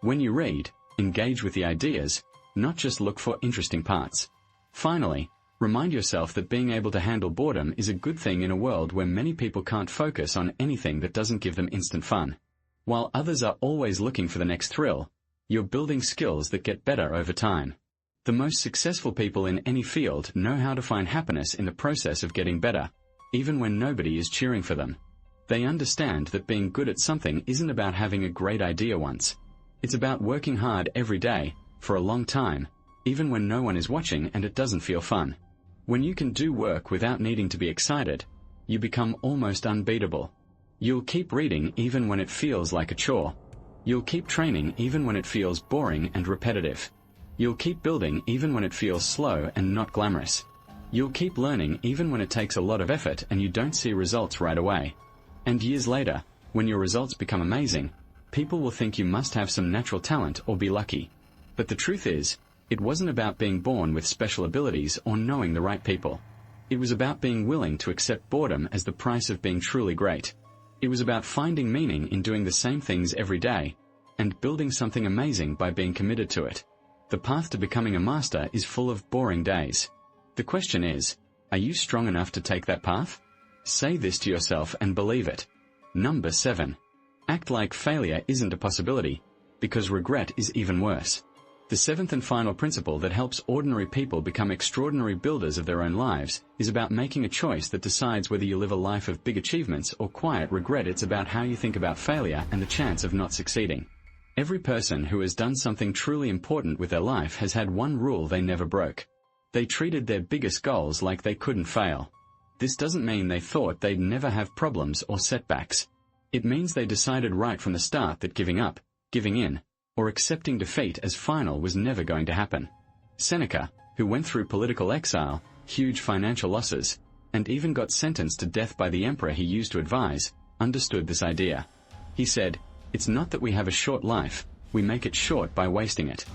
When you read, engage with the ideas, not just look for interesting parts. Finally, remind yourself that being able to handle boredom is a good thing in a world where many people can't focus on anything that doesn't give them instant fun. While others are always looking for the next thrill, you're building skills that get better over time. The most successful people in any field know how to find happiness in the process of getting better, even when nobody is cheering for them. They understand that being good at something isn't about having a great idea once. It's about working hard every day, for a long time, even when no one is watching and it doesn't feel fun. When you can do work without needing to be excited, you become almost unbeatable. You'll keep reading even when it feels like a chore. You'll keep training even when it feels boring and repetitive. You'll keep building even when it feels slow and not glamorous. You'll keep learning even when it takes a lot of effort and you don't see results right away. And years later, when your results become amazing, people will think you must have some natural talent or be lucky. But the truth is, it wasn't about being born with special abilities or knowing the right people. It was about being willing to accept boredom as the price of being truly great. It was about finding meaning in doing the same things every day, and building something amazing by being committed to it. The path to becoming a master is full of boring days. The question is, are you strong enough to take that path? Say this to yourself and believe it. Number 7. Act like failure isn't a possibility, because regret is even worse. The seventh and final principle that helps ordinary people become extraordinary builders of their own lives is about making a choice that decides whether you live a life of big achievements or quiet regret. It's about how you think about failure and the chance of not succeeding. Every person who has done something truly important with their life has had one rule they never broke. They treated their biggest goals like they couldn't fail. This doesn't mean they thought they'd never have problems or setbacks. It means they decided right from the start that giving up, giving in, or accepting defeat as final was never going to happen. Seneca, who went through political exile, huge financial losses, and even got sentenced to death by the emperor he used to advise, understood this idea. He said, "It's not that we have a short life, we make it short by wasting it."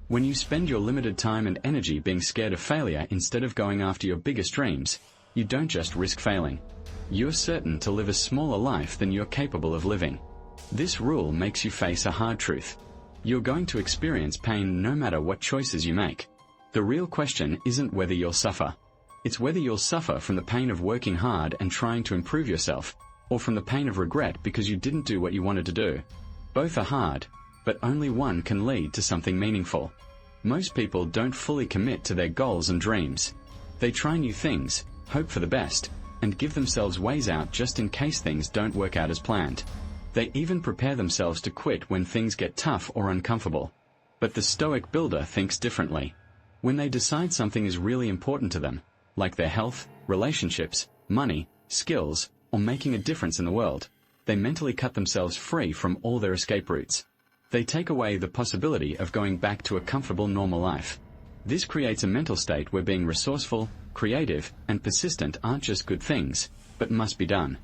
When you spend your limited time and energy being scared of failure instead of going after your biggest dreams, you don't just risk failing. You're certain to live a smaller life than you're capable of living. This rule makes you face a hard truth. You're going to experience pain no matter what choices you make. The real question isn't whether you'll suffer. It's whether you'll suffer from the pain of working hard and trying to improve yourself, or from the pain of regret because you didn't do what you wanted to do. Both are hard, but only one can lead to something meaningful. Most people don't fully commit to their goals and dreams. They try new things, hope for the best, and give themselves ways out just in case things don't work out as planned. They even prepare themselves to quit when things get tough or uncomfortable. But the Stoic builder thinks differently. When they decide something is really important to them, like their health, relationships, money, skills, or making a difference in the world, they mentally cut themselves free from all their escape routes. They take away the possibility of going back to a comfortable normal life. This creates a mental state where being resourceful, creative, and persistent aren't just good things, but must be done.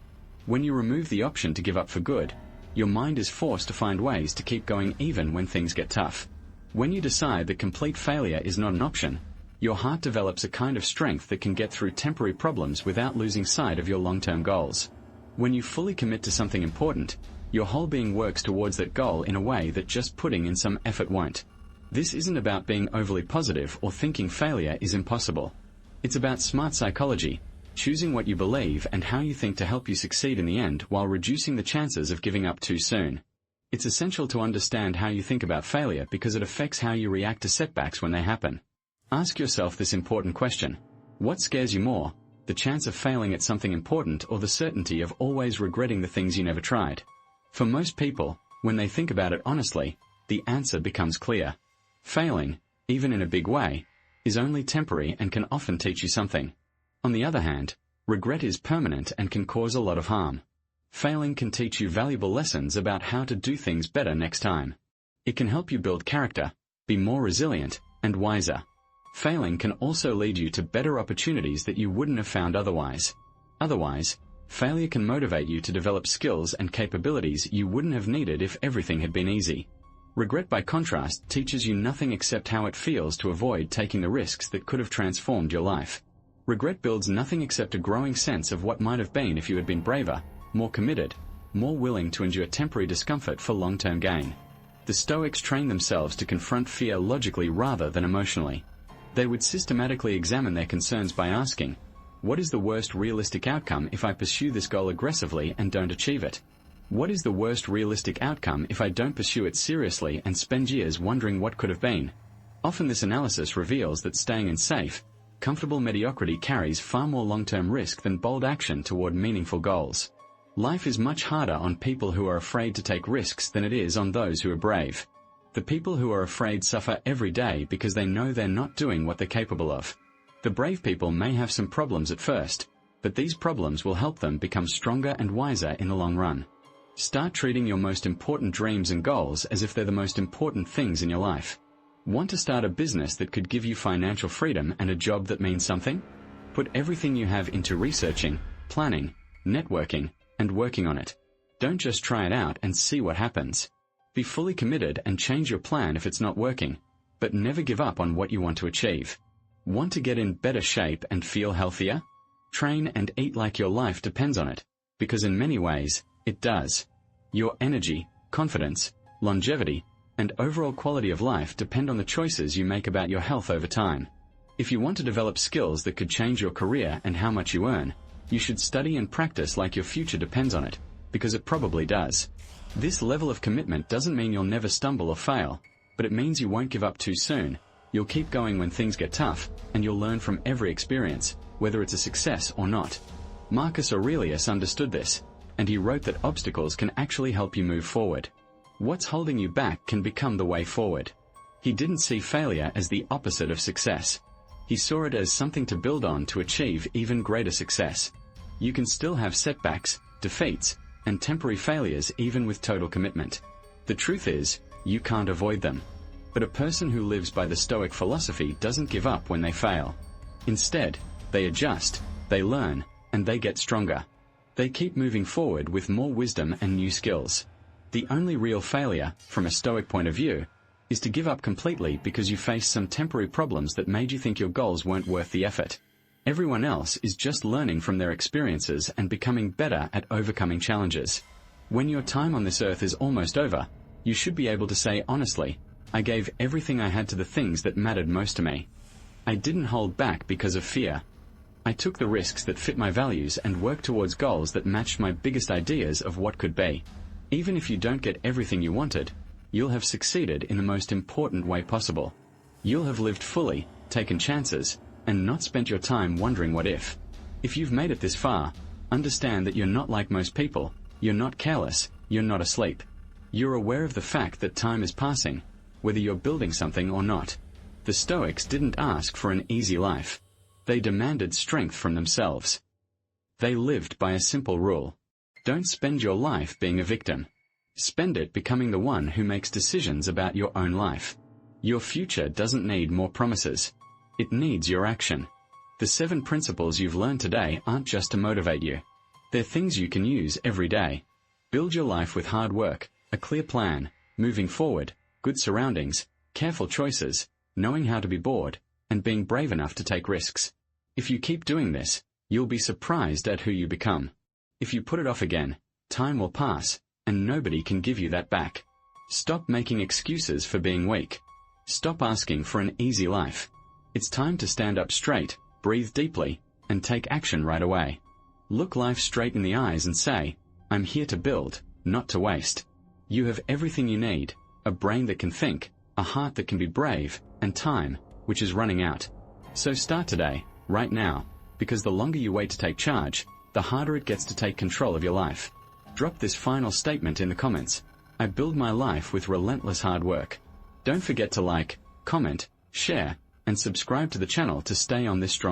When you remove the option to give up for good, your mind is forced to find ways to keep going even when things get tough. When you decide that complete failure is not an option, your heart develops a kind of strength that can get through temporary problems without losing sight of your long-term goals. When you fully commit to something important, your whole being works towards that goal in a way that just putting in some effort won't. This isn't about being overly positive or thinking failure is impossible. It's about smart psychology, choosing what you believe and how you think to help you succeed in the end while reducing the chances of giving up too soon. It's essential to understand how you think about failure because it affects how you react to setbacks when they happen. Ask yourself this important question: what scares you more, the chance of failing at something important or the certainty of always regretting the things you never tried? For most people, when they think about it honestly, the answer becomes clear. Failing, even in a big way, is only temporary and can often teach you something. On the other hand, regret is permanent and can cause a lot of harm. Failing can teach you valuable lessons about how to do things better next time. It can help you build character, be more resilient, and wiser. Failing can also lead you to better opportunities that you wouldn't have found otherwise. Failure can motivate you to develop skills and capabilities you wouldn't have needed if everything had been easy. Regret, by contrast, teaches you nothing except how it feels to avoid taking the risks that could have transformed your life. Regret builds nothing except a growing sense of what might have been if you had been braver, more committed, more willing to endure temporary discomfort for long-term gain. The Stoics trained themselves to confront fear logically rather than emotionally. They would systematically examine their concerns by asking, what is the worst realistic outcome if I pursue this goal aggressively and don't achieve it? What is the worst realistic outcome if I don't pursue it seriously and spend years wondering what could have been? Often this analysis reveals that staying in safe, comfortable mediocrity carries far more long-term risk than bold action toward meaningful goals. Life is much harder on people who are afraid to take risks than it is on those who are brave. The people who are afraid suffer every day because they know they're not doing what they're capable of. The brave people may have some problems at first, but these problems will help them become stronger and wiser in the long run. Start treating your most important dreams and goals as if they're the most important things in your life. Want to start a business that could give you financial freedom and a job that means something? Put everything you have into researching, planning, networking, and working on it. Don't just try it out and see what happens. Be fully committed and change your plan if it's not working, but never give up on what you want to achieve. Want to get in better shape and feel healthier? Train and eat like your life depends on it, because in many ways, it does. Your energy, confidence, longevity, and overall quality of life depend on the choices you make about your health over time. If you want to develop skills that could change your career and how much you earn, you should study and practice like your future depends on it, because it probably does. This level of commitment doesn't mean you'll never stumble or fail, but it means you won't give up too soon. You'll keep going when things get tough, and you'll learn from every experience, whether it's a success or not. Marcus Aurelius understood this, and he wrote that obstacles can actually help you move forward. What's holding you back can become the way forward. He didn't see failure as the opposite of success. He saw it as something to build on to achieve even greater success. You can still have setbacks, defeats, and temporary failures even with total commitment. The truth is, you can't avoid them. But a person who lives by the Stoic philosophy doesn't give up when they fail. Instead, they adjust, they learn, and they get stronger. They keep moving forward with more wisdom and new skills. The only real failure, from a Stoic point of view, is to give up completely because you faced some temporary problems that made you think your goals weren't worth the effort. Everyone else is just learning from their experiences and becoming better at overcoming challenges. When your time on this earth is almost over, you should be able to say honestly, I gave everything I had to the things that mattered most to me. I didn't hold back because of fear. I took the risks that fit my values and worked towards goals that matched my biggest ideas of what could be. Even if you don't get everything you wanted, you'll have succeeded in the most important way possible. You'll have lived fully, taken chances, and not spent your time wondering what if. If you've made it this far, understand that you're not like most people, you're not careless, you're not asleep. You're aware of the fact that time is passing, whether you're building something or not. The Stoics didn't ask for an easy life. They demanded strength from themselves. They lived by a simple rule. Don't spend your life being a victim. Spend it becoming the one who makes decisions about your own life. Your future doesn't need more promises. It needs your action. The 7 principles you've learned today aren't just to motivate you. They're things you can use every day. Build your life with hard work, a clear plan, moving forward, good surroundings, careful choices, knowing how to be bored, and being brave enough to take risks. If you keep doing this, you'll be surprised at who you become. If you put it off again, time will pass, and nobody can give you that back. Stop making excuses for being weak. Stop asking for an easy life. It's time to stand up straight, breathe deeply, and take action right away. Look life straight in the eyes and say, I'm here to build, not to waste. You have everything you need, a brain that can think, a heart that can be brave, and time, which is running out. So start today, right now, because the longer you wait to take charge, the harder it gets to take control of your life. Drop this final statement in the comments. I build my life with relentless hard work. Don't forget to like, comment, share, and subscribe to the channel to stay on this strong